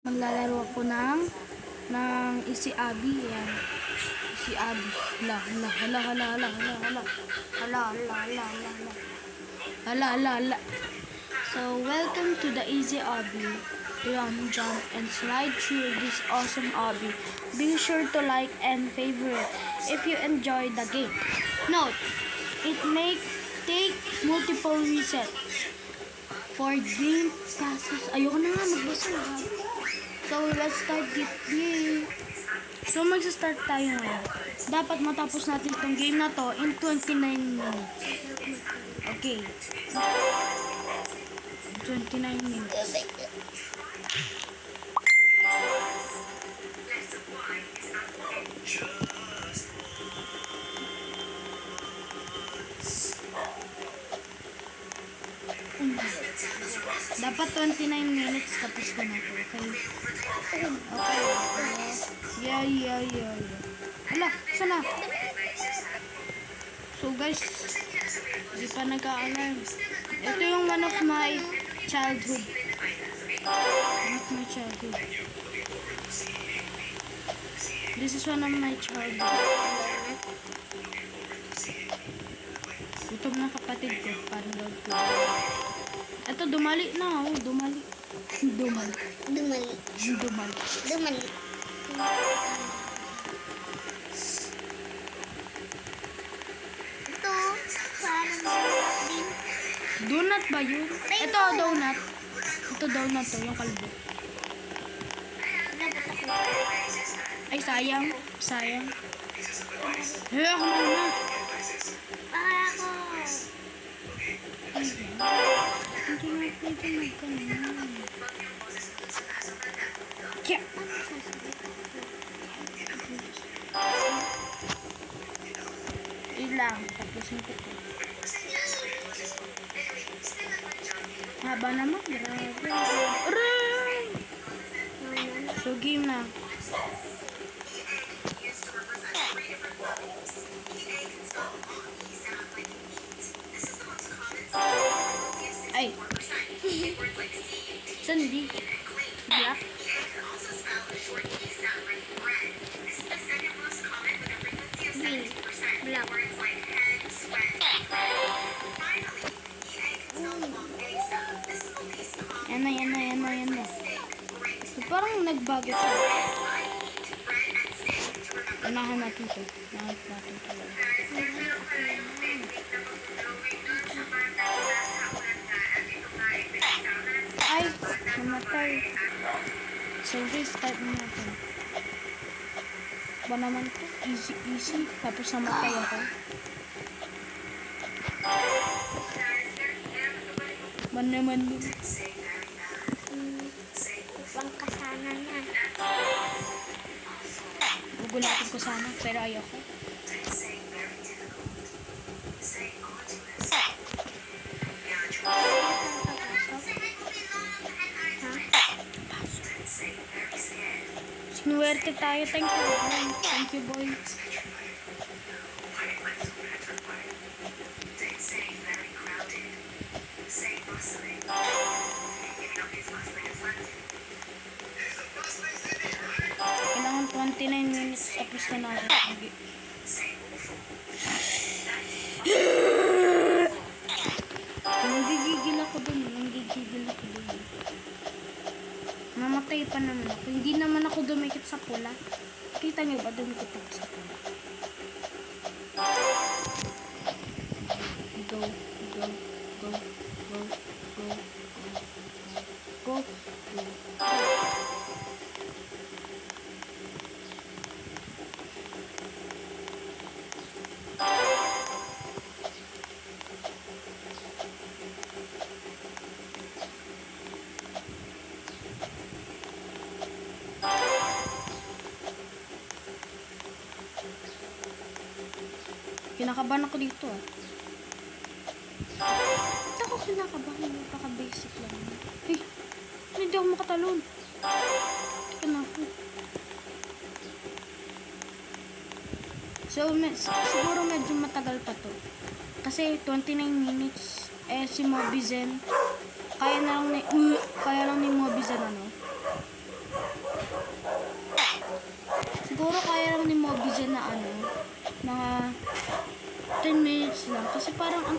Maglalaro ako ng Easy Abby. Yan. Easy Abby. Hala. So, welcome to the Easy Abby. Run, jump, and slide through this awesome obby. Be sure to like and favorite if you enjoy the game. Note, it may take multiple resets for game passes. Ayoko na nga magbasa. So, let's start the game. So, magsa-start tayo ngayon. Dapat matapos natin itong game na to in 29 minutes. Okay. 29 minutes. Dapat 29 minutes tapos ko na to, okay? Okay. Yeah. Hala, sana? So guys, di pa nag-a-alarm. Ito yung one of my childhood. This is one of my childhood. Gutom na kapatid ko, parang lord ko. Ito, dumali na, oh, dumali. Ito, parang donut ba yun? Ito, donut. Ito, donut to, yung kalbo. Ay, sayang. Ako muna. Yeah. Ilang, tapusin ko to. Haba naman, grabe. Aray! So, game na. Ay. Sandy. Black. Green. Black. Yan na. So, parang nagbago siya. Unahan natin ito. Ay, namatay. So, restart na natin. Ba naman ito? Easy. Tapos namatay ako. Ba naman din. Upang kasanan yan. Gugulatin ko sana, pero ayoko. Sinuwerte tayo. Thank you, boy. Kailangan 29 minutes tapos na natin. Nanggigigil ako dun. Mamatay pa naman ako. Hindi naman ako dumikit sa pula. Kita niyo ba dumikit ako sa pula? Go. Kinakabahan ako dito, ah. Ba't ako kinakabahan? Napaka-basic lang. Hey, hindi ako makatalon. Teka na ako. So, siguro medyo matagal pa to. Kasi 29 minutes. Si Mobizen, kaya lang ni Mobizen, ano?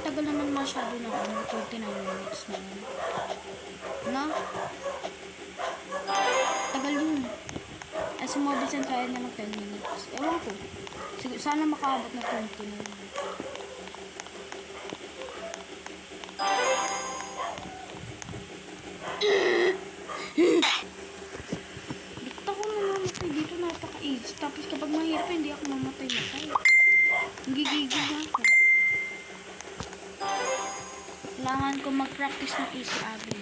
tagal naman masyado na 29 minutes na yun. No? Tagal yun. As Mobile Legends kaya niya mag 10 minutes. Ewan ko. Siguro, sana makaabot na 20 na yun. Dito ako namamatay. Dito napaka-easy. Tapos kapag mahirap, hindi ako mamatay-matay. Gigigil na ako. Kailangan ko mag-practice ng easy abi.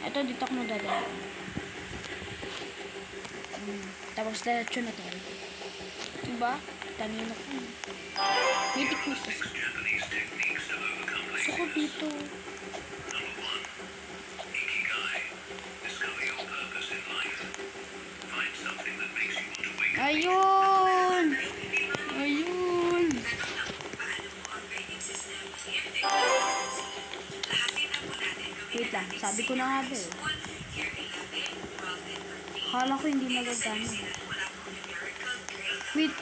Ito, dito ako madadala. Tapos diretso na tayo. Diba? Tanino ko. May technique kasi. Gusto ko dito. Ayun! Ayun! Wait lang, sabi ko na nga ba eh. Akala ko hindi magagana. Wait.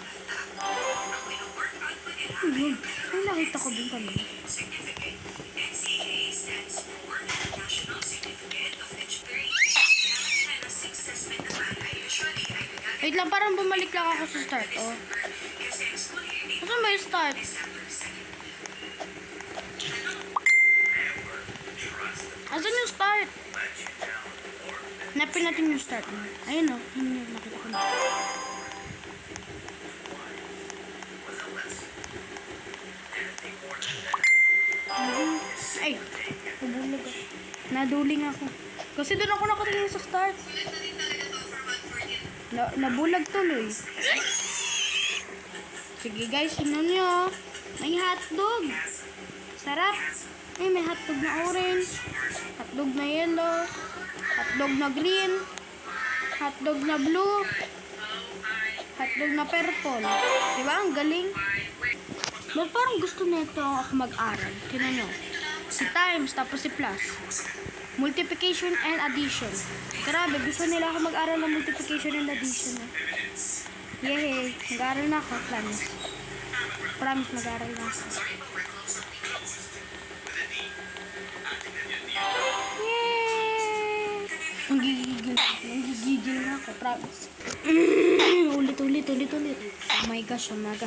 Ayun. Ay, nakita ko din kanina. Wait lang, parang bumalik lang ako sa start, oh. Saan ba yung start? Asan yung start? Napin natin yung start mo. Ayun, oh. Yun yung nakita ko na. Ay, nabulag ako. Naduling ako. Kasi doon ako nakatingin sa start. Nabulag tuloy. Sige guys, tingnan nyo. May hotdog. Sarap. Ay, may hotdog na orange. Hotdog na yellow. Hotdog na green. Hotdog na blue. Hotdog na purple. Diba? Ang galing. But parang gusto nito ako mag-aral. Tingnan nyo. Si times, tapos si plus. Multiplication and addition. Grabe, gusto nila ako mag-aral ng multiplication and addition. Yehey, mag-aral na ako, promise. Promise, mag-aral na ako. Yay! Nanggigigil na ako, promise. Ulit. Oh my gosh, umaga.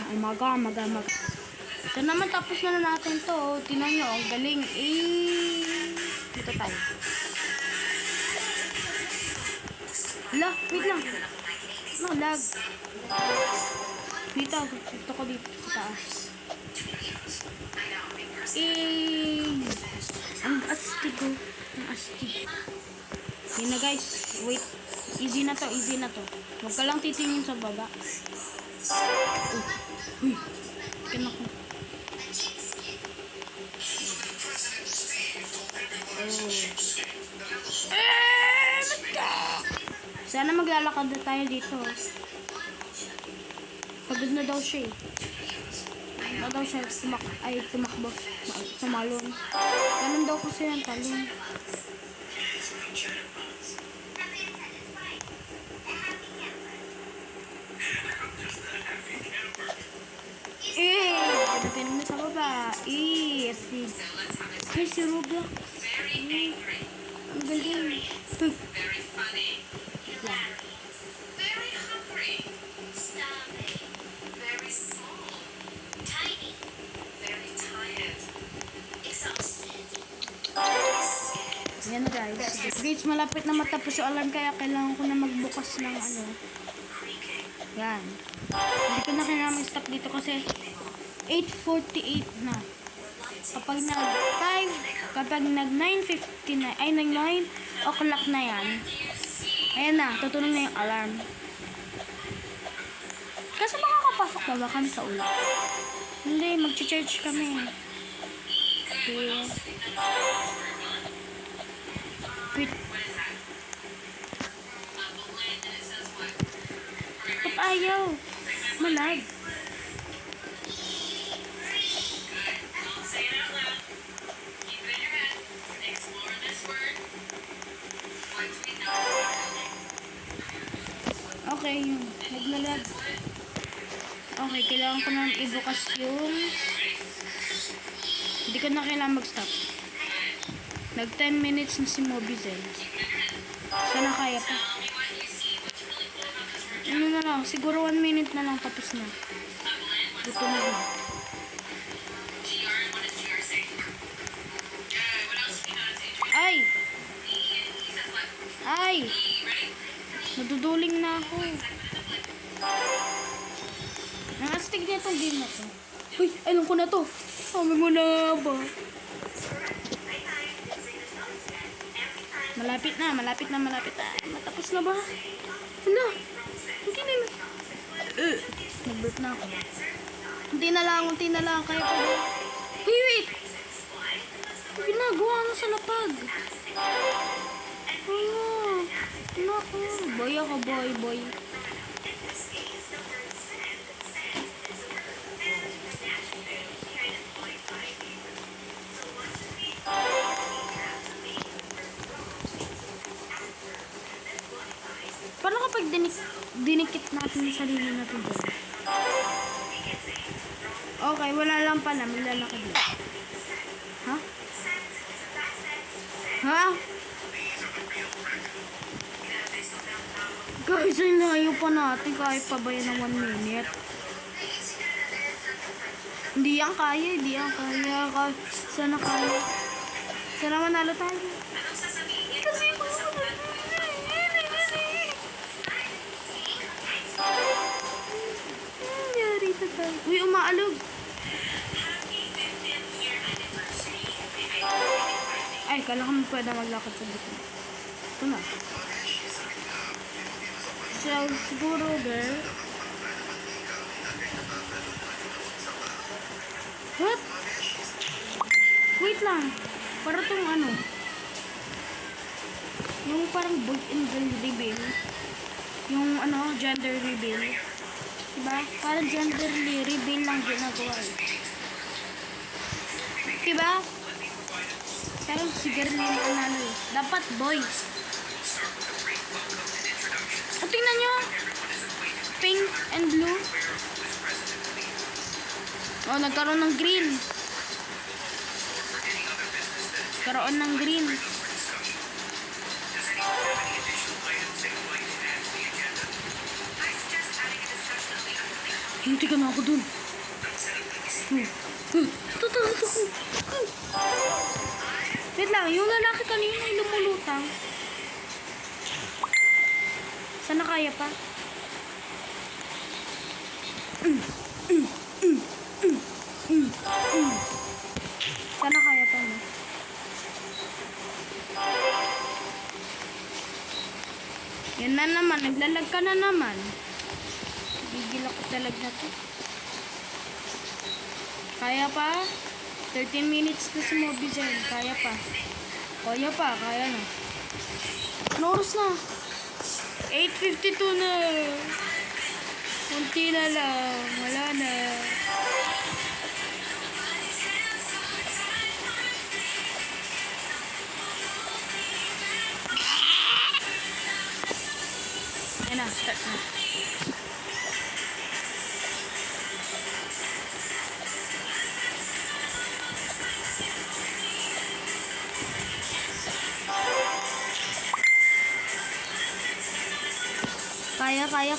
Ito naman, tapos na natin to. Tingnan nyo, ang galing. Dito tayo. Lag, wait lang. No, lag. Dito ko dito sa taas. Ang astig ko. Ang astig. Yun na guys. Wait. Easy na to. Huwag ka lang titingin sa baba. Uy. Tingnan ko. Sana maglalakad na tayo dito. Pagod na daw siya eh. Ano daw siya tumakbo. Tumalon. Ganun daw kasi yung talon. Pagdating na sa baba. Astig. Ay, si Roblox. Ang galing. Very funny. Very hungry. Starving. Very small. Tiny. Very tired. Exhausted. Yan na guys. Guys, malapit na matapos yung alarm kaya kailangan ko na magbukas ng ano. Yan. Hindi ko na kailangan mag-stop dito kasi 8:48 na. Kapag nag 9:59, ay 9 o'clock na yan. Ayan na, tutunog na yung alarm. Kasi makakapasok ba kami sa ulo? Hindi, mag-church kami. Okay. Wait. Ba't ayaw? Malag. Okay, yun. Naglalag. Okay, kailangan ko nang ibukas yung Hindi ko na kailangan mag-stop. Nag 10 minutes na si Mobizel. Sana kaya pa. Ano na lang, siguro 1 minute na lang tapos na. Gusto na lang. Ay! Ay! Naduduling na ako. Ang astig na itong game na to. Uy, alam ko na to. Sabi mo na ba? Malapit na. Matapos na ba? Ano? Hindi na. Nag-burp na ako. Unti na lang. Kaya pa ba? Uy, wait! Ang ginagawa mo sa lapag. Ano? Naku. Boy ako, boy. Paano kapag dinikit natin yung sarili natin dyan? Okay, wala lang pala. May lalaki dito. Ha? Ha? Guys, ay layo pa natin. Kahit pa ba yan ng 1 minute? Hindi yan kaya. Sana kaya. Sana manalo tayo. Kasi uy, umaalog. Ay, kala ko pwede maglakad sa dito. Ito na. So, siguro, girl. What? Wait lang. Para tong ano. Yung parang boy and girl reveal. Yung ano, gender reveal. Diba? Parang gender reveal lang ginagawa eh. Diba? Pero si girl yung panalo eh. Dapat boy. O, tingnan nyo. Pink and blue. O, nagkaroon ng green. Nagkaroon ng green. Hindi ka na ako dun. Wait lang, yung lalaki kanina ay lumulutang. Sana kaya pa? Sana kaya pa, no? Yan na naman, naglalag ka na naman. Gigil ako sa lag na to. Kaya pa? 13 minutes na si Mobizel. Kaya pa. Kaya na. Ano oras na? 8:52 na. Kunti na lang. Wala na. Ayan na, start na. Kaya